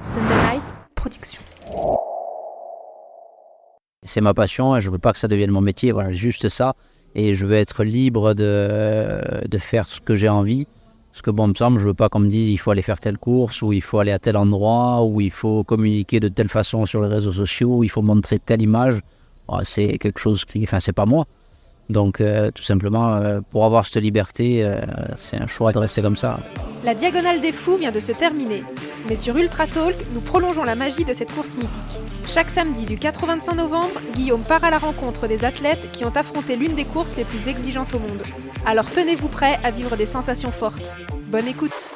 Sunday Night Production. C'est ma passion et je ne veux pas que ça devienne mon métier, voilà, juste ça. Et je veux être libre de faire ce que j'ai envie. Ce que bon me semble, je ne veux pas qu'on me dise il faut aller faire telle course, ou il faut aller à tel endroit, ou il faut communiquer de telle façon sur les réseaux sociaux, ou il faut montrer telle image. Voilà, c'est quelque chose c'est pas moi. Donc tout simplement, pour avoir cette liberté, c'est un choix de rester comme ça. La Diagonale des Fous vient de se terminer. Mais sur Ultra Talk, nous prolongeons la magie de cette course mythique. Chaque samedi du 4 au 25 novembre, Guillaume part à la rencontre des athlètes qui ont affronté l'une des courses les plus exigeantes au monde. Alors tenez-vous prêts à vivre des sensations fortes. Bonne écoute!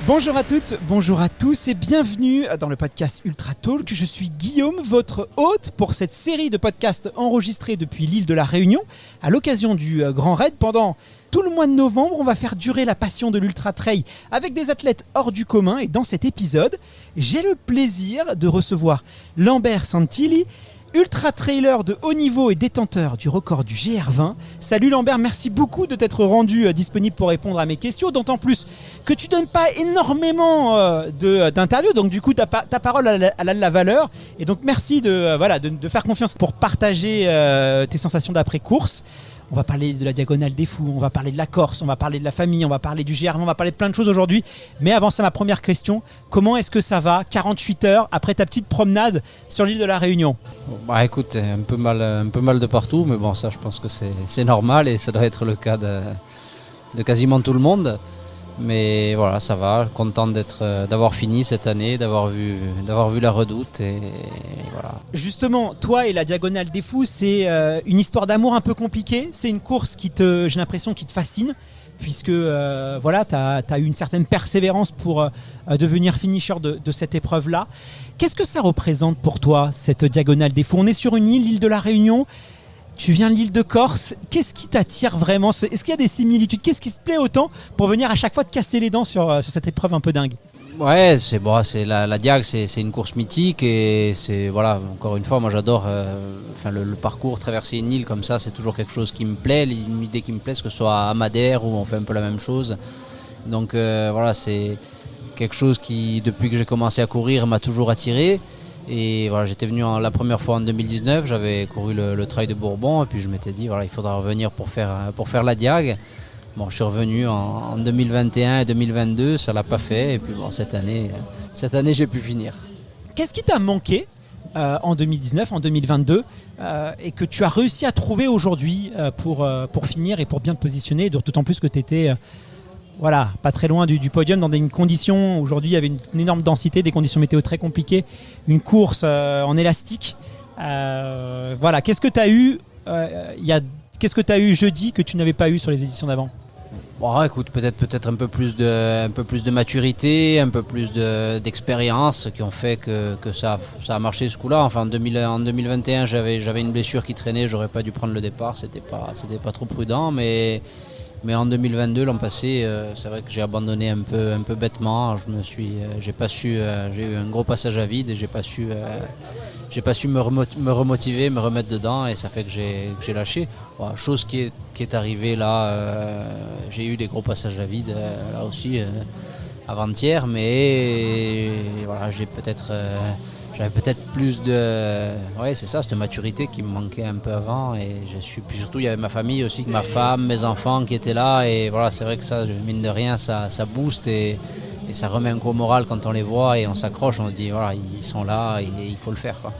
Bonjour à toutes, bonjour à tous et bienvenue dans le podcast Ultra Talk. Je suis Guillaume, votre hôte pour cette série de podcasts enregistrés depuis l'île de la Réunion à l'occasion du Grand Raid. Pendant tout le mois de novembre, on va faire durer la passion de l'Ultra Trail avec des athlètes hors du commun. Et dans cet épisode, j'ai le plaisir de recevoir Lambert Santilli, ultra trailer de haut niveau et détenteur du record du GR20. Salut Lambert, merci beaucoup de t'être rendu disponible pour répondre à mes questions, d'autant plus que tu donnes pas énormément d'interviews, donc du coup ta parole a la valeur. Et donc merci de faire confiance pour partager tes sensations d'après-course. On va parler de la Diagonale des Fous, on va parler de la Corse, on va parler de la famille, on va parler du GR20, on va parler de plein de choses aujourd'hui. Mais avant ça, ma première question, comment est-ce que ça va 48 heures après ta petite promenade sur l'île de la Réunion? Bah écoute, un peu mal de partout, mais bon ça je pense que c'est normal et ça doit être le cas de quasiment tout le monde. Mais voilà, ça va, content d'avoir fini cette année, d'avoir vu la Redoute et voilà. Justement, toi et la Diagonale des Fous, c'est une histoire d'amour un peu compliquée. C'est une course j'ai l'impression, qui te fascine, puisque tu as eu une certaine persévérance pour devenir finisher de cette épreuve-là. Qu'est-ce que ça représente pour toi, cette Diagonale des Fous? On est sur une île, l'île de la Réunion. Tu viens de l'île de Corse, qu'est-ce qui t'attire vraiment? Est-ce qu'il y a des similitudes? Qu'est-ce qui te plaît autant pour venir à chaque fois te casser les dents sur cette épreuve un peu dingue? Ouais, c'est la Diag, c'est une course mythique et c'est voilà, encore une fois, moi j'adore le parcours, traverser une île comme ça, c'est toujours quelque chose qui me plaît, une idée qui me plaît, que ce soit à Madère où on fait un peu la même chose. Donc c'est quelque chose qui, depuis que j'ai commencé à courir, m'a toujours attiré. Et voilà, j'étais venu la première fois en 2019, j'avais couru le Trail de Bourbon et puis je m'étais dit il faudra revenir pour faire la Diag. Bon, je suis revenu en 2021 et 2022, ça l'a pas fait et puis bon, cette année j'ai pu finir. Qu'est-ce qui t'a manqué en 2019, en 2022 et que tu as réussi à trouver aujourd'hui pour finir et pour bien te positionner, d'autant plus que tu étais pas très loin du podium dans des conditions, aujourd'hui il y avait une énorme densité, des conditions météo très compliquées, une course en élastique. Qu'est-ce que tu as eu qu'est-ce que tu as eu jeudi que tu n'avais pas eu sur les éditions d'avant? Bon, écoute, peut-être un peu plus de maturité, un peu plus d'expérience qui ont fait que ça a marché ce coup-là. Enfin, en 2021, j'avais une blessure qui traînait, j'aurais pas dû prendre le départ, c'était pas trop prudent, mais en 2022, l'an passé, c'est vrai que j'ai abandonné un peu bêtement. J'ai eu un gros passage à vide et j'ai pas su me remotiver, me remettre dedans et ça fait que j'ai lâché. Voilà, chose qui est arrivée là, j'ai eu des gros passages à vide là aussi avant-hier, mais voilà, j'avais peut-être plus cette maturité qui me manquait un peu avant et puis surtout il y avait ma famille aussi, ma femme, mes enfants qui étaient là et voilà, c'est vrai que ça, mine de rien, ça booste et ça remet un coup au moral quand on les voit et on s'accroche, on se dit voilà, ils sont là et il faut le faire quoi.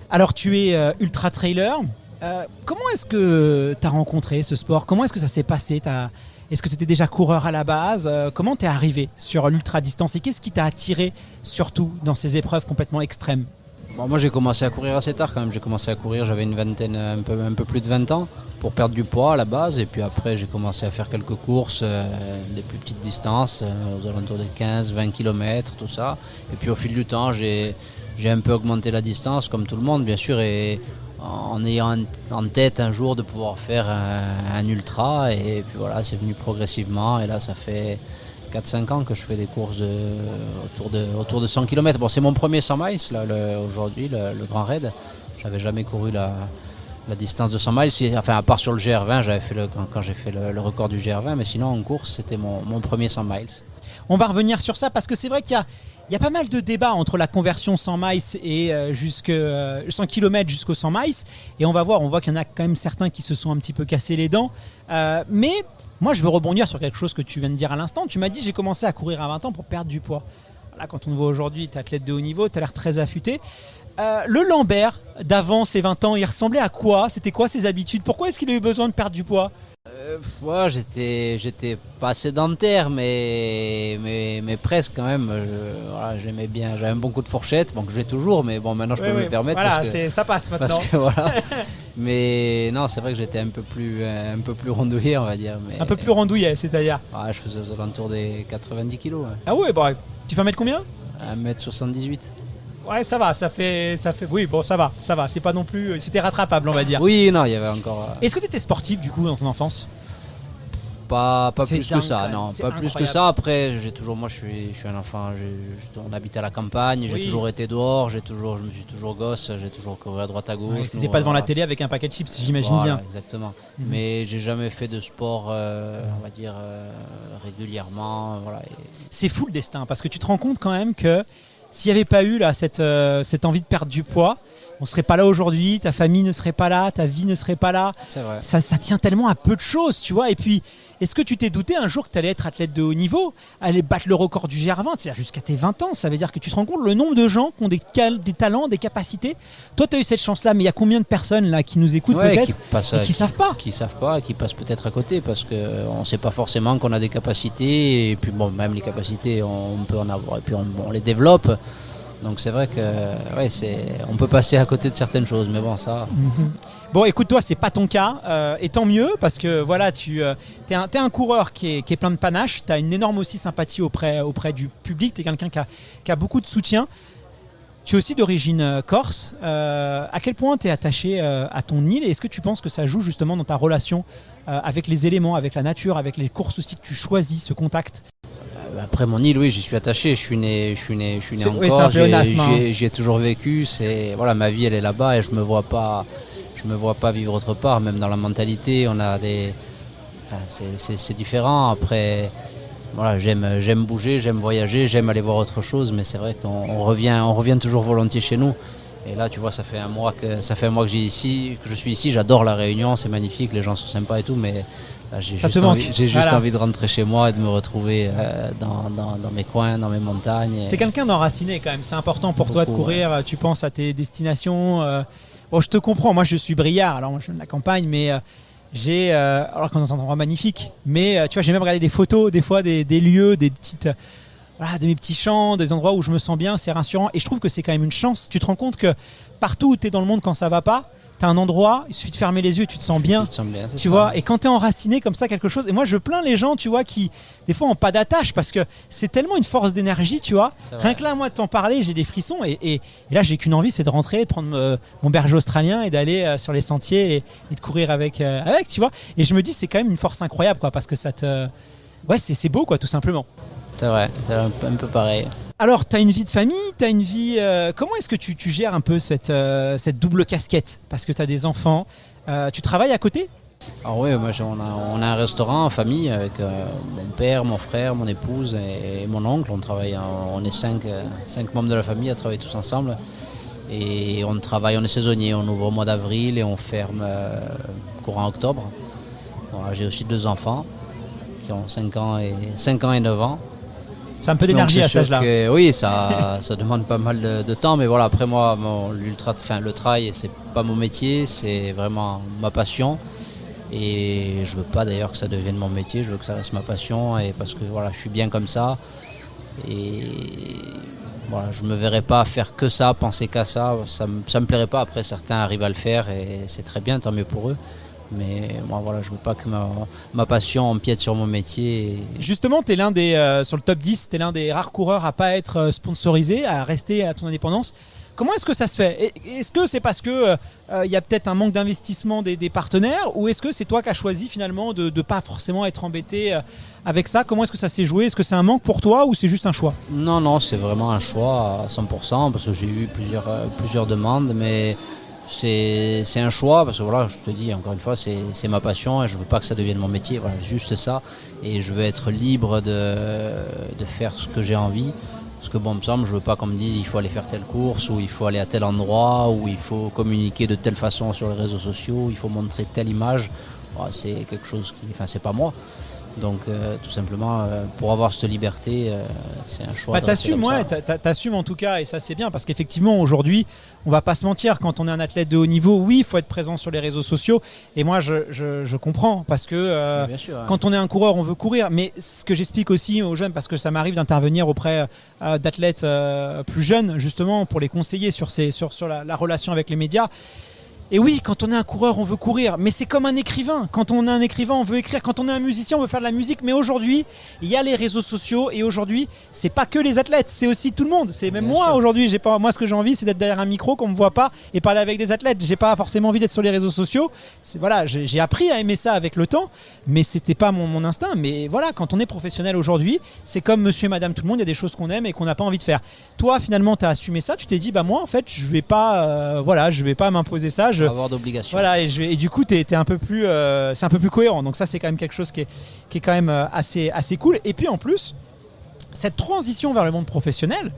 Alors tu es ultra trailer, comment est-ce que tu as rencontré ce sport? Comment est-ce que ça s'est passé? Est-ce que tu étais déjà coureur à la base? Comment tu es arrivé sur l'ultra distance et qu'est-ce qui t'a attiré surtout dans ces épreuves complètement extrêmes? Bon, moi j'ai commencé à courir assez tard quand même, j'avais une vingtaine, un peu plus de 20 ans pour perdre du poids à la base et puis après j'ai commencé à faire quelques courses, des plus petites distances, aux alentours des 15-20 km, tout ça. Et puis au fil du temps j'ai un peu augmenté la distance comme tout le monde bien sûr et en ayant en tête un jour de pouvoir faire un ultra et puis voilà, c'est venu progressivement et là ça fait 4-5 ans que je fais des courses autour de 100 km. Bon, c'est mon premier 100 miles là, aujourd'hui, le Grand Raid. J'avais jamais couru La distance de 100 miles, enfin à part sur le GR20, j'avais fait quand j'ai fait le record du GR20, mais sinon en course, c'était mon premier 100 miles. On va revenir sur ça parce que c'est vrai qu'il y a pas mal de débats entre la conversion 100 miles et 100 km jusqu'aux 100 miles. Et on voit qu'il y en a quand même certains qui se sont un petit peu cassés les dents. Mais moi, je veux rebondir sur quelque chose que tu viens de dire à l'instant. Tu m'as dit j'ai commencé à courir à 20 ans pour perdre du poids. Là, quand on te voit aujourd'hui, tu es athlète de haut niveau, tu as l'air très affûté. Le Lambert d'avant ses 20 ans, il ressemblait à quoi? C'était quoi ses habitudes? Pourquoi est-ce qu'il a eu besoin de perdre du poids? Ouais, j'étais pas sédentaire, mais presque quand même. Voilà, j'aimais bien, j'avais un bon coup de fourchette, bon que j'ai toujours, mais bon maintenant je peux me le permettre. Voilà, parce que, ça passe maintenant. parce que, voilà. Mais non, c'est vrai que j'étais un peu plus rondouillé, on va dire. Mais, un peu plus rondouillet, c'est-à-dire ouais, je faisais aux alentours des 90 kilos. Ouais. Ah ouais, bon, tu fais 1m combien? 1m78. Ouais, ça va, ça fait. Oui, bon, ça va. C'est pas non plus. C'était rattrapable, on va dire. Oui, non, il y avait encore. Est-ce que tu étais sportif du coup dans ton enfance? Pas C'est plus dingue, que ça, quand même. non, C'est pas plus que incroyable. ça. Après, moi, je suis un enfant. On habite à la campagne. J'ai Oui. toujours été dehors. Je me suis toujours gosse. J'ai toujours couru à droite à gauche. Ouais, c'était pas devant la télé avec un paquet de chips, j'imagine Voilà, bien. exactement. Mhm. Mais j'ai jamais fait de sport, on va dire régulièrement. Voilà. C'est fou le destin parce que tu te rends compte quand même que s'il n'y avait pas eu là, cette envie de perdre du poids, on ne serait pas là aujourd'hui, ta famille ne serait pas là, ta vie ne serait pas là. C'est vrai. Ça tient tellement à peu de choses, tu vois. Et puis, est-ce que tu t'es douté un jour que tu allais être athlète de haut niveau, aller battre le record du GR20, c'est-à-dire jusqu'à tes 20 ans? Ça veut dire que tu te rends compte le nombre de gens qui ont des talents, des capacités. Toi, tu as eu cette chance-là, mais il y a combien de personnes là qui nous écoutent peut-être et qui savent pas? Qui savent pas, qui passent peut-être à côté parce qu'on ne sait pas forcément qu'on a des capacités. Et puis bon, même les capacités, on peut en avoir et puis on les développe. Donc c'est vrai que on peut passer à côté de certaines choses, mais bon ça. Bon, écoute, toi, c'est pas ton cas, et tant mieux parce que voilà, t'es un coureur qui est plein de panache. T'as une énorme aussi sympathie auprès du public. T'es quelqu'un qui a beaucoup de soutien. Tu es aussi d'origine corse. À quel point t'es attaché à ton île et est-ce que tu penses que ça joue justement dans ta relation avec les éléments, avec la nature, avec les courses aussi que tu choisis, ce contact? Après mon île, oui, j'y suis attaché. Je suis né en Oui, c'est un Corse. pléonasme, hein. J'y ai toujours vécu. Voilà, ma vie, elle est là-bas et je me vois pas vivre autre part. Même dans la mentalité, c'est différent. Après, voilà, j'aime bouger, j'aime voyager, j'aime aller voir autre chose. Mais c'est vrai qu'on revient toujours volontiers chez nous. Et là, tu vois, ça fait un mois que je suis ici. J'adore la Réunion, c'est magnifique, les gens sont sympas et tout, mais là, j'ai juste envie de rentrer chez moi et de me retrouver dans mes coins, dans mes montagnes. T'es quelqu'un d'enraciné quand même, c'est important pour toi de courir, ouais. Tu penses à tes destinations. Bon, je te comprends, moi je suis briard, alors moi je viens de la campagne, mais alors qu'on a un endroit magnifique, mais tu vois, j'ai même regardé des photos, des fois des lieux, des petites... de mes petits champs, des endroits où je me sens bien, c'est rassurant. Et je trouve que c'est quand même une chance. Tu te rends compte que partout où tu es dans le monde quand ça va pas, tu as un endroit, il suffit de fermer les yeux et tu te sens bien. Tu vois, et quand tu es enraciné comme ça, quelque chose. Et moi, je plains les gens, tu vois, qui des fois ont pas d'attache parce que c'est tellement une force d'énergie, tu vois. Rien que là, moi, de t'en parler, j'ai des frissons. Et là, j'ai qu'une envie, c'est de rentrer, de prendre mon berger australien et d'aller sur les sentiers et de courir avec, tu vois. Et je me dis, c'est quand même une force incroyable, quoi, parce que ça te. Ouais, c'est beau, quoi, tout simplement. C'est vrai, c'est un peu pareil. Alors, tu as une vie de famille, tu as une vie... comment est-ce que tu gères un peu cette double casquette? Parce que tu as des enfants. Tu travailles à côté? Alors oui, on a un restaurant en famille avec mon père, mon frère, mon épouse et mon oncle. On est cinq membres de la famille à travailler tous ensemble. Et on est saisonnier, on ouvre au mois d'avril et on ferme courant octobre. Voilà, j'ai aussi 2 enfants qui ont 5 ans et 9 ans. C'est un peu d'énergie à cet âge-là. Oui, ça demande pas mal de temps, mais voilà, après moi, le trail, c'est pas mon métier, c'est vraiment ma passion. Et je veux pas d'ailleurs que ça devienne mon métier, je veux que ça reste ma passion, et parce que voilà, je suis bien comme ça. Et voilà, je me verrais pas faire que ça, penser qu'à ça. Ça me plairait pas. Après, certains arrivent à le faire et c'est très bien, tant mieux pour eux. Mais moi, voilà, je veux pas que ma passion empiète sur mon métier. Justement, tu es sur le top 10, tu es l'un des rares coureurs à pas être sponsorisé, à rester à ton indépendance. Comment est-ce que ça se fait? Est-ce que c'est parce que y a peut-être un manque d'investissement des partenaires, ou est-ce que c'est toi qui as choisi finalement de ne pas forcément être embêté avec ça? Comment est-ce que ça s'est joué? Est-ce que c'est un manque pour toi ou c'est juste un choix? Non, c'est vraiment un choix à 100%, parce que j'ai eu plusieurs demandes, mais c'est un choix parce que voilà, je te dis encore une fois, c'est ma passion et je veux pas que ça devienne mon métier. Voilà, juste ça. Et je veux être libre de faire ce que j'ai envie. Parce que bon, il me semble, je veux pas qu'on me dise il faut aller faire telle course ou il faut aller à tel endroit ou il faut communiquer de telle façon sur les réseaux sociaux, il faut montrer telle image. Voilà, c'est quelque chose qui, enfin, c'est pas moi. Donc tout simplement, pour avoir cette liberté, c'est un choix. T'assumes, ouais, t'assumes en tout cas, et ça c'est bien, parce qu'effectivement aujourd'hui, on va pas se mentir, quand on est un athlète de haut niveau, oui, il faut être présent sur les réseaux sociaux, et moi je comprends, parce que bien sûr, quand on est un coureur, on veut courir, mais ce que j'explique aussi aux jeunes, parce que ça m'arrive d'intervenir auprès d'athlètes plus jeunes, justement, pour les conseiller sur la relation avec les médias. Et oui, quand on est un coureur, on veut courir, mais c'est comme un écrivain. Quand on est un écrivain, on veut écrire. Quand on est un musicien, on veut faire de la musique. Mais aujourd'hui, il y a les réseaux sociaux, et aujourd'hui, c'est pas que les athlètes, c'est aussi tout le monde. C'est même moi aujourd'hui. Moi, ce que j'ai envie, c'est d'être derrière un micro, qu'on me voit pas, et parler avec des athlètes. J'ai pas forcément envie d'être sur les réseaux sociaux. Voilà, j'ai appris à aimer ça avec le temps, mais c'était pas mon instinct. Mais voilà, quand on est professionnel aujourd'hui, c'est comme Monsieur et Madame tout le monde. Il y a des choses qu'on aime et qu'on n'a pas envie de faire. Toi, finalement, tu as assumé ça. Tu t'es dit, bah moi, en fait, je vais pas m'imposer ça. Avoir d'obligation. Voilà, et du coup, c'est un peu plus cohérent. Donc ça, c'est quand même quelque chose qui est quand même assez cool. Et puis en plus, cette transition vers le monde professionnel.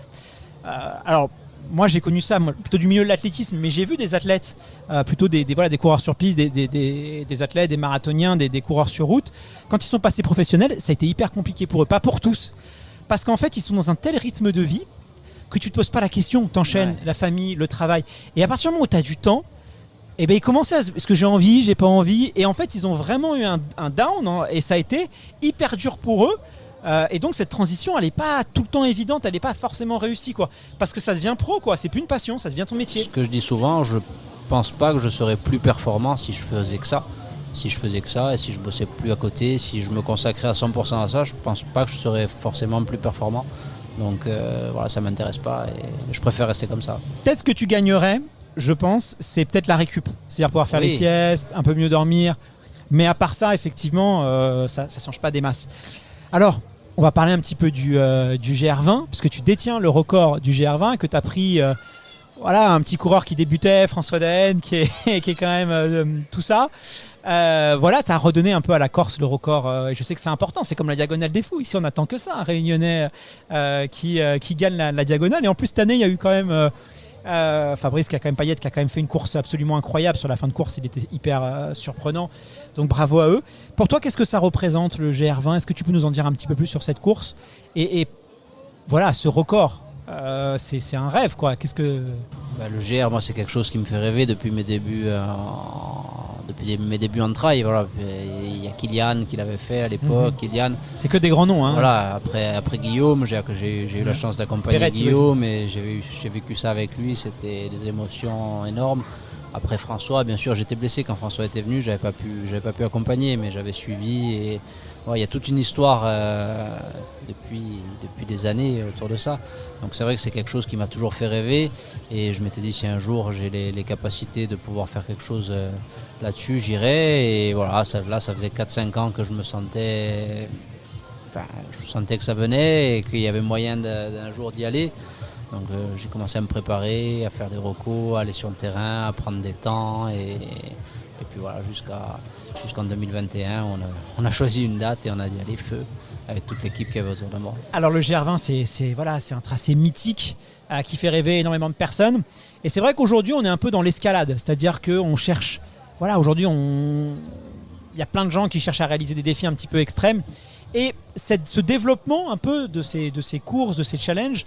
Alors, moi, j'ai connu ça plutôt du milieu de l'athlétisme, mais j'ai vu des athlètes, plutôt des coureurs sur piste, des athlètes, des marathoniens, des coureurs sur route. Quand ils sont passés professionnels, ça a été hyper compliqué pour eux, pas pour tous, parce qu'en fait, ils sont dans un tel rythme de vie que tu te poses pas la question. T'enchaînes la famille, le travail, et à partir du moment où tu as du temps. Et ben ils commençaient à est-ce que j'ai envie, j'ai pas envie, et en fait ils ont vraiment eu un down, hein, et ça a été hyper dur pour eux. Et donc cette transition, elle est pas tout le temps évidente, elle est pas forcément réussie, quoi, parce que ça devient pro, quoi. C'est plus une passion, ça devient ton métier. Ce que je dis souvent, je pense pas que je serais plus performant si je faisais que ça. Si je faisais que ça et si je bossais plus à côté, si je me consacrais à 100% à ça, je pense pas que je serais forcément plus performant. Donc voilà, ça m'intéresse pas et je préfère rester comme ça. Peut-être que tu gagnerais, je pense, c'est peut-être la récup. C'est-à-dire pouvoir faire les siestes, un peu mieux dormir. Mais à part ça, effectivement, ça ne change pas des masses. Alors, on va parler un petit peu du GR20, parce que tu détiens le record du GR20, que tu as pris un petit coureur qui débutait, François Daen, qui est quand même tout ça. Tu as redonné un peu à la Corse le record. Je sais que c'est important, c'est comme la Diagonale des Fous. Ici, on n'attend que ça, un Réunionnais qui gagne la Diagonale. Et en plus, cette année, il y a eu quand même... Fabrice Payet qui a quand même fait une course absolument incroyable sur la fin de course, il était hyper surprenant, donc bravo à eux. Pour toi, qu'est-ce que ça représente le GR20? Est-ce que tu peux nous en dire un petit peu plus sur cette course et voilà, ce record, c'est un rêve, quoi. Qu'est-ce que... Le GR, moi, c'est quelque chose qui me fait rêver depuis mes débuts en trail. Voilà. Il y a Kylian qui l'avait fait à l'époque. Kylian. C'est que des grands noms, hein. Voilà. Après Guillaume, j'ai eu la chance d'accompagner Perrette, Guillaume, et j'ai vécu ça avec lui. C'était des émotions énormes. Après François, bien sûr, j'étais blessé quand François était venu. J'avais pas pu accompagner, mais j'avais suivi. Et il y a toute une histoire depuis des années autour de ça. Donc c'est vrai que c'est quelque chose qui m'a toujours fait rêver. Et je m'étais dit, si un jour j'ai les capacités de pouvoir faire quelque chose là-dessus, j'irai. Et voilà, ça faisait 4-5 ans que je sentais que ça venait et qu'il y avait moyen d'un jour d'y aller. Donc j'ai commencé à me préparer, à faire des recos, à aller sur le terrain, à prendre des temps. Et puis voilà, jusqu'en 2021, on a choisi une date et on a dit allez, feu, avec toute l'équipe qui avait autour de moi. Alors le GR20, c'est un tracé mythique qui fait rêver énormément de personnes. Et c'est vrai qu'aujourd'hui, on est un peu dans l'escalade, c'est-à-dire qu'on cherche... Voilà, aujourd'hui, il y a plein de gens qui cherchent à réaliser des défis un petit peu extrêmes. Et ce développement un peu de ces courses, de ces challenges,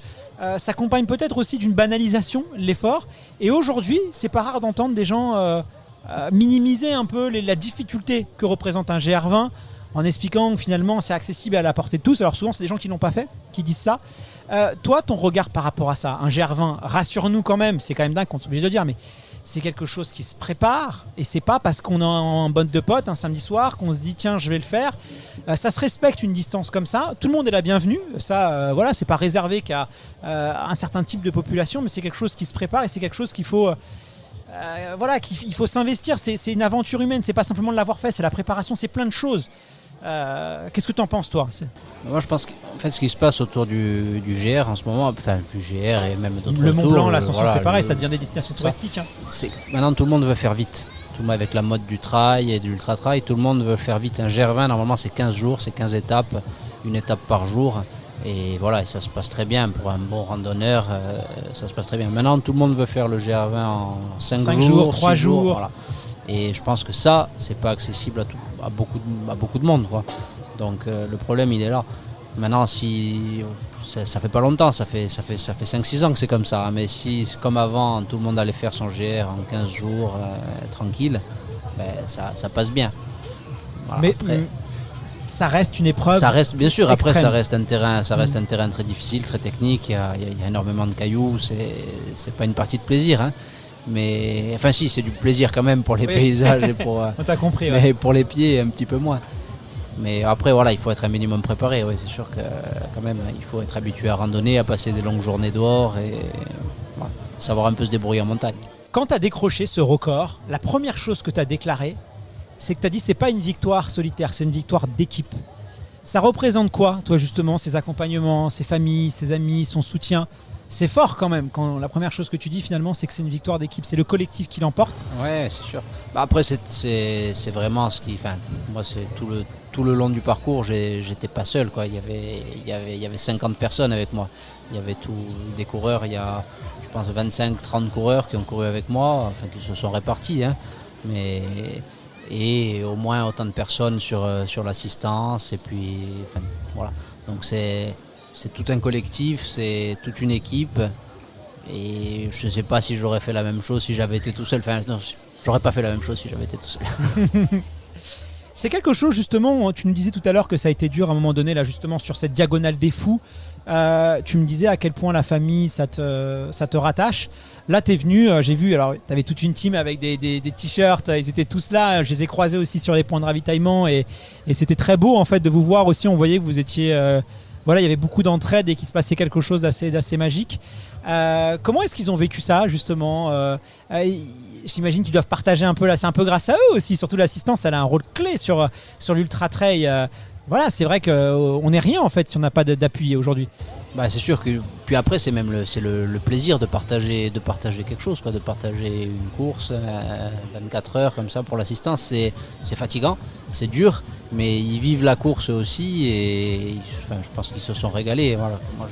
s'accompagne peut-être aussi d'une banalisation de l'effort. Et aujourd'hui, c'est pas rare d'entendre des gens minimiser un peu la difficulté que représente un GR20 en expliquant que finalement c'est accessible à la portée de tous. Alors souvent, c'est des gens qui ne l'ont pas fait, qui disent ça. Toi, ton regard par rapport à ça, un GR20, rassure-nous quand même, c'est quand même dingue qu'on soit obligé de le dire, mais c'est quelque chose qui se prépare et c'est pas parce qu'on est en bande de potes un samedi soir qu'on se dit tiens je vais le faire. Ça se respecte une distance comme ça, tout le monde est la bienvenue, ça c'est pas réservé qu'à un certain type de population, mais c'est quelque chose qui se prépare et c'est quelque chose qu'il faut qu'il faut s'investir. C'est une aventure humaine, c'est pas simplement de l'avoir fait, c'est la préparation, c'est plein de choses. Qu'est-ce que tu en penses, toi? Moi, je pense qu'en fait, ce qui se passe autour du GR en ce moment, enfin du GR et même d'autres Le Mont tours, Blanc, l'Ascension, voilà, c'est pareil, ça devient des destinations touristiques. Hein. Maintenant, tout le monde veut faire vite. Tout le monde avec la mode du trail et de l'ultra-trail, tout le monde veut faire vite. Un GR20, normalement, c'est 15 jours, c'est 15 étapes, une étape par jour. Et voilà, et ça se passe très bien pour un bon randonneur, ça se passe très bien. Maintenant, tout le monde veut faire le GR20 en 5 jours, 3 jours. Voilà. Et je pense que ça, c'est pas accessible à beaucoup de monde, quoi. Donc le problème, il est là. Maintenant, si ça fait pas longtemps, ça fait 5-6 ans que c'est comme ça. Mais si, comme avant, tout le monde allait faire son GR en 15 jours, tranquille, ben, ça passe bien. Voilà, Mais après, ça reste une épreuve. ça reste, bien sûr, extrême. après ça reste un terrain très difficile, très technique. Il y a énormément de cailloux, c'est pas une partie de plaisir. Hein. Mais enfin, si, c'est du plaisir quand même pour les paysages et pour. On t'a compris. Mais pour les pieds, un petit peu moins. Mais après, voilà, il faut être un minimum préparé. Oui, c'est sûr que quand même, il faut être habitué à randonner, à passer des longues journées dehors et voilà, savoir un peu se débrouiller en montagne. Quand tu as décroché ce record, la première chose que tu as déclarée, c'est que tu as dit c'est pas une victoire solitaire, c'est une victoire d'équipe. Ça représente quoi, toi, justement, ces accompagnements, ces familles, ces amis, son soutien? C'est fort quand même, quand la première chose que tu dis finalement, c'est que c'est une victoire d'équipe, c'est le collectif qui l'emporte. Ouais, c'est sûr. Bah, après, c'est vraiment ce qui. Enfin, moi, c'est tout le long du parcours, j'étais pas seul, quoi. Il y avait 50 personnes avec moi. Il y avait tous des coureurs, il y a, je pense, 25-30 coureurs qui ont couru avec moi, enfin, qui se sont répartis. Hein. Et au moins autant de personnes sur l'assistance. Et puis, enfin, voilà. Donc, c'est tout un collectif, c'est toute une équipe. Et je ne sais pas si j'aurais fait la même chose si j'avais été tout seul. Enfin, non, j'aurais pas fait la même chose si j'avais été tout seul. C'est quelque chose justement, tu nous disais tout à l'heure que ça a été dur à un moment donné, là justement sur cette diagonale des fous. Tu me disais à quel point la famille, ça te rattache. Là, tu es venu, j'ai vu, alors tu avais toute une team avec des t-shirts, ils étaient tous là. Je les ai croisés aussi sur les points de ravitaillement et c'était très beau en fait de vous voir aussi. On voyait que vous étiez... voilà, il y avait beaucoup d'entraide et qu'il se passait quelque chose d'assez magique. Comment est-ce qu'ils ont vécu ça justement? J'imagine qu'ils doivent partager un peu là, c'est un peu grâce à eux aussi, surtout l'assistance, elle a un rôle clé sur l'ultra trail. Voilà, c'est vrai qu'on n'est rien en fait si on n'a pas d'appui aujourd'hui. Bah, c'est sûr que puis après c'est même le plaisir de partager quelque chose, quoi, de partager une course 24 heures comme ça pour l'assistance. C'est fatigant, c'est dur, mais ils vivent la course aussi et enfin, je pense qu'ils se sont régalés. Voilà. Moi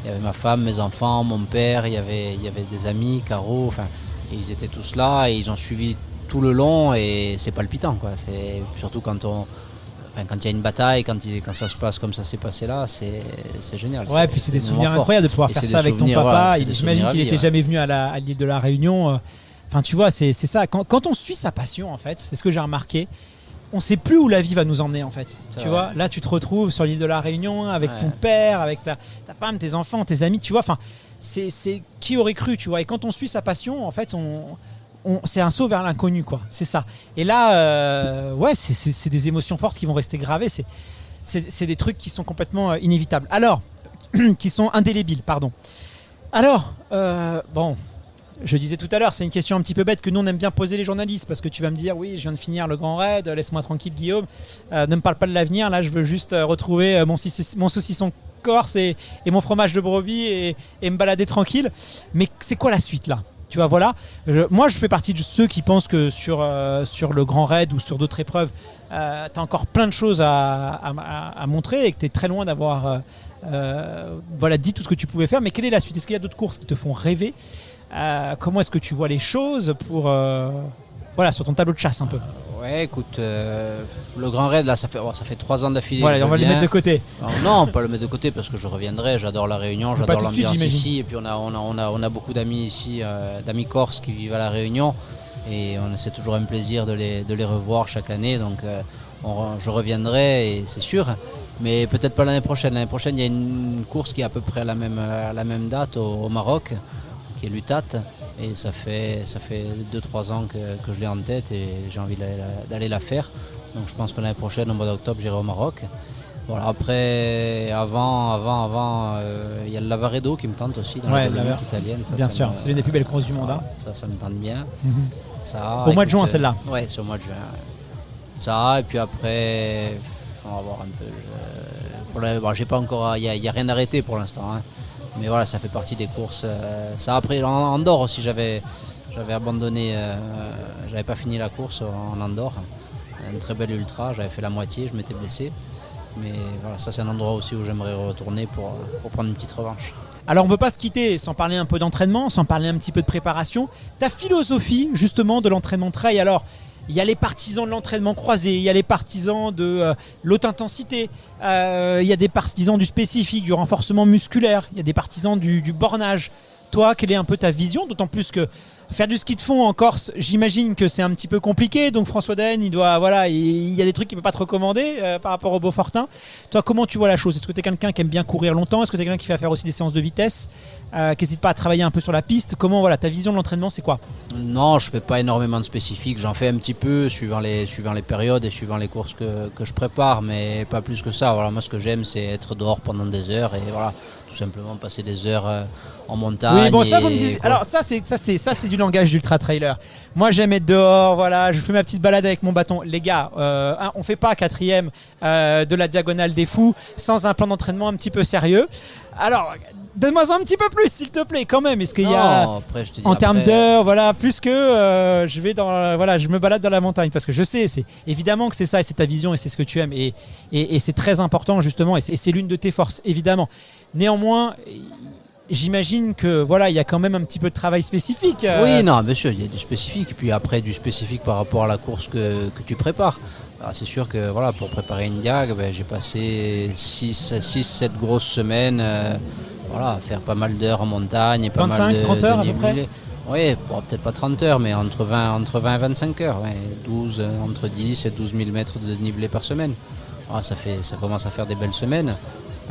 il y avait ma femme, mes enfants, mon père, il y avait des amis, Caro, enfin, et ils étaient tous là et ils ont suivi tout le long et c'est palpitant, quoi. C'est surtout quand il y a une bataille, quand ça se passe comme ça s'est passé là, c'est génial. Ouais, puis c'est des souvenirs incroyables de pouvoir faire ça avec ton papa. Voilà, j'imagine qu'il n'était jamais venu à l'île de la Réunion. Enfin, tu vois, c'est ça. Quand on suit sa passion, en fait, c'est ce que j'ai remarqué. On ne sait plus où la vie va nous emmener, en fait. Tu vois, là, tu te retrouves sur l'île de la Réunion avec ton père, avec ta femme, tes enfants, tes amis. Tu vois, enfin, c'est qui aurait cru, tu vois. Et quand on suit sa passion, en fait, c'est un saut vers l'inconnu, quoi. C'est ça. Et là, ouais, c'est des émotions fortes qui vont rester gravées. C'est des trucs qui sont complètement inévitables. Alors, qui sont indélébiles, pardon. Alors, bon, je disais tout à l'heure, c'est une question un petit peu bête que nous on aime bien poser les journalistes parce que tu vas me dire, oui, je viens de finir le Grand Raid, laisse-moi tranquille, Guillaume. Ne me parle pas de l'avenir. Là, je veux juste retrouver mon saucisson corse et mon fromage de brebis et me balader tranquille. Mais c'est quoi la suite là? Tu vois, voilà. Moi, je fais partie de ceux qui pensent que sur le Grand Raid ou sur d'autres épreuves, tu as encore plein de choses à montrer et que tu es très loin d'avoir dit tout ce que tu pouvais faire. Mais quelle est la suite? Est-ce qu'il y a d'autres courses qui te font rêver? Comment est-ce que tu vois les choses sur ton tableau de chasse un peu? Ouais, écoute, le Grand Raid, là, ça fait 3 ans d'affilée. Voilà, on va le mettre de côté. Alors, non, pas le mettre de côté parce que je reviendrai. J'adore la Réunion, j'adore l'ambiance ici. Et puis on a beaucoup d'amis ici, d'amis corses qui vivent à la Réunion. Et c'est toujours un plaisir de les revoir chaque année. Donc je reviendrai, et c'est sûr. Mais peut-être pas l'année prochaine. L'année prochaine, il y a une course qui est à peu près à la même date au Maroc, qui est l'UTAT. Et ça fait 2-3 ans que je l'ai en tête et j'ai envie d'aller la faire. Donc je pense que l'année prochaine, au mois d'octobre, j'irai au Maroc. Voilà, après, avant, il y a le Lavaredo qui me tente aussi dans la Dolomites italienne. Ça, bien sûr, c'est l'une des plus belles courses du monde. Ça me tente bien. Au mois de juin, celle-là. Ouais, c'est au mois de juin. Ça, et puis après, On va voir un peu. Bon, j'ai pas encore, il y a rien d'arrêté pour l'instant. Hein. Mais voilà, ça fait partie des courses. Ça après en Andorre aussi, j'avais abandonné, j'avais pas fini la course en Andorre. Une très belle ultra, j'avais fait la moitié, je m'étais blessé. Mais voilà, ça c'est un endroit aussi où j'aimerais retourner pour prendre une petite revanche. Alors on ne peut pas se quitter sans parler un peu d'entraînement, sans parler un petit peu de préparation. Ta philosophie justement de l'entraînement trail, alors il y a les partisans de l'entraînement croisé, il y a les partisans de l'haute intensité, il y a des partisans du spécifique, du renforcement musculaire, il y a des partisans du bornage. Toi, quelle est un peu ta vision? D'autant plus que faire du ski de fond en Corse, j'imagine que c'est un petit peu compliqué. Donc François Daen, il y a des trucs qu'il ne peut pas te recommander par rapport au Beaufortin. Toi, comment tu vois la chose? Est-ce que tu es quelqu'un qui aime bien courir longtemps? Est-ce que tu es quelqu'un qui fait faire aussi des séances de vitesse, qui n'hésite pas à travailler un peu sur la piste? Comment, voilà, ta vision de l'entraînement, c'est quoi? Non, je fais pas énormément de spécifiques. J'en fais un petit peu suivant les périodes et suivant les courses que je prépare, mais pas plus que ça. Voilà, moi, ce que j'aime, c'est être dehors pendant des heures et voilà, tout simplement passer des heures en montagne. Oui, bon, ça, vous me dites. Alors, ça, c'est du langage d'ultra trailer. Moi, j'aime être dehors, voilà, je fais ma petite balade avec mon bâton. Les gars, on fait pas 4e de la diagonale des fous sans un plan d'entraînement un petit peu sérieux. Alors, donne-moi un petit peu plus, s'il te plaît, quand même. Est-ce qu'il y a, après, je te dis, en termes d'heures, voilà, plus que je vais je me balade dans la montagne, parce que je sais, c'est évidemment que c'est ça, et c'est ta vision, et c'est ce que tu aimes, et c'est très important justement, et c'est l'une de tes forces, évidemment. Néanmoins, j'imagine que voilà, il y a quand même un petit peu de travail spécifique. Oui, non, bien sûr, il y a du spécifique, et puis après du spécifique par rapport à la course que tu prépares. Alors, c'est sûr que voilà, pour préparer une diag, j'ai passé 6-7 grosses semaines. Voilà, faire pas mal d'heures en montagne et pas 25, mal de 30 heures à peu près. Oui, peut-être pas 30 heures, mais entre 20 et 25 heures. Ouais, 12, entre 10 et 12 000 mètres de dénivelé par semaine. Ah, ça commence à faire des belles semaines.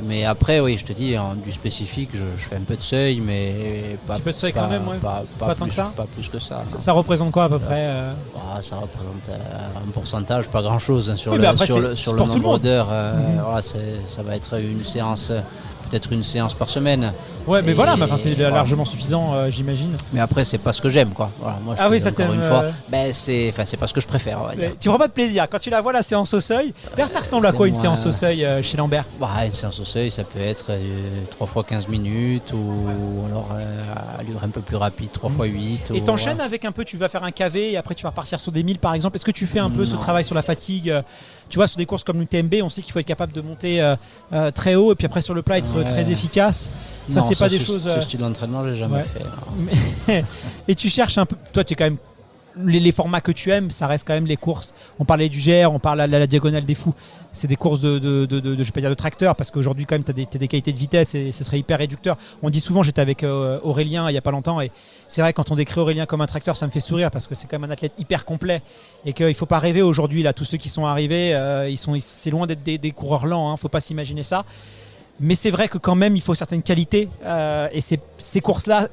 Mais après, oui, je te dis, du spécifique, je fais un peu de seuil, mais pas, un petit peu de seuil quand même, ouais. pas tant que ça. Pas plus que ça. Ça représente quoi à peu près Ça représente un pourcentage, pas grand-chose hein, sur oui, le nombre d'heures. Voilà, ça va être une séance. Peut-être une séance par semaine. Ouais, mais voilà, c'est largement suffisant, j'imagine. Mais après, c'est pas ce que j'aime, quoi. Voilà, moi, ça t'aime une fois. C'est pas ce que je préfère. On va dire. Tu prends pas de plaisir quand tu la vois la séance au seuil. D'ailleurs, ça ressemble à quoi une séance au seuil chez Lambert? Une séance au seuil, ça peut être 3 fois 15 minutes ou alors allure un peu plus rapide, 3 fois 8. Et t'enchaînes avec un peu, tu vas faire un KV et après tu vas repartir sur des 1000 par exemple. Est-ce que tu fais un peu ce travail sur la fatigue? Tu vois, sur des courses comme l'UTMB, on sait qu'il faut être capable de monter très haut et puis après sur le plat être très efficace. Ça, c'est pas des choses. Ce style d'entraînement, j'ai jamais fait. Et tu cherches un peu. Toi, tu es quand même. Les formats que tu aimes, ça reste quand même les courses. On parlait du GR, on parle de la diagonale des fous. C'est des courses je vais pas dire de tracteur, parce qu'aujourd'hui, quand même, tu as des qualités de vitesse et ce serait hyper réducteur. On dit souvent, j'étais avec Aurélien il n'y a pas longtemps, et c'est vrai, quand on décrit Aurélien comme un tracteur, ça me fait sourire parce que c'est quand même un athlète hyper complet et qu'il ne faut pas rêver aujourd'hui. Là, tous ceux qui sont arrivés, c'est loin d'être des coureurs lents, il ne faut pas s'imaginer ça. Mais c'est vrai que quand même, il faut certaines qualités et ces courses-là,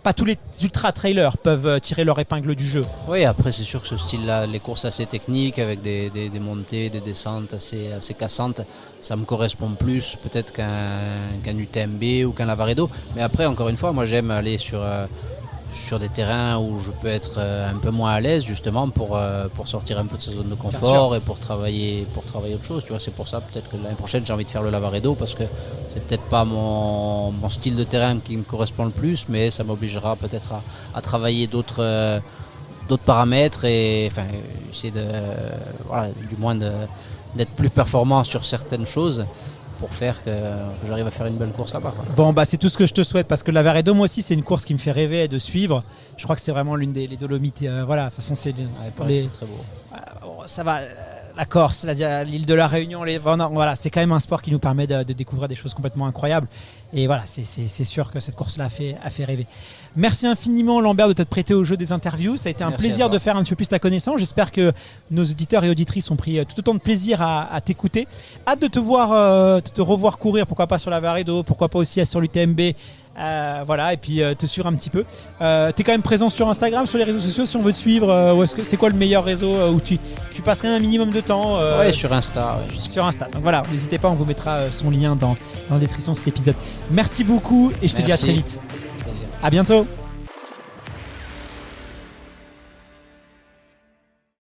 pas tous les ultra-trailers peuvent tirer leur épingle du jeu. Oui, après c'est sûr que ce style-là, les courses assez techniques avec des montées, des descentes assez cassantes, ça me correspond plus peut-être qu'un UTMB ou qu'un Lavaredo. Mais après, encore une fois, moi j'aime aller sur des terrains où je peux être un peu moins à l'aise justement pour sortir un peu de sa zone de confort et pour travailler autre chose. Tu vois, c'est pour ça peut-être que l'année prochaine j'ai envie de faire le Lavaredo parce que c'est peut-être pas mon style de terrain qui me correspond le plus, mais ça m'obligera peut-être à travailler d'autres paramètres et essayer du moins d'être plus performant sur certaines choses pour faire que j'arrive à faire une belle course là-bas. Bon, c'est tout ce que je te souhaite parce que la Lavaredo, moi aussi, c'est une course qui me fait rêver de suivre. Je crois que c'est vraiment l'une des Dolomites. Voilà, de toute façon, c'est très beau. Ça va. La Corse, l'île de la Réunion, voilà, c'est quand même un sport qui nous permet de découvrir des choses complètement incroyables. Et voilà, c'est sûr que cette course-là a fait rêver. Merci infiniment Lambert de t'être prêté au jeu des interviews. Ça a été un plaisir de faire un petit peu plus ta connaissance. J'espère que nos auditeurs et auditrices ont pris tout autant de plaisir à t'écouter. Hâte de te revoir courir, pourquoi pas sur la Lavaredo, pourquoi pas aussi sur l'UTMB. Et puis te suivre un petit peu. T'es quand même présent sur Instagram, sur les réseaux sociaux si on veut te suivre. Ou c'est quoi le meilleur réseau où tu passes quand même un minimum de temps Oui, sur Insta. Sur Insta. Donc voilà, n'hésitez pas, on vous mettra son lien dans la description de cet épisode. Merci beaucoup et je te dis à très vite. À bientôt.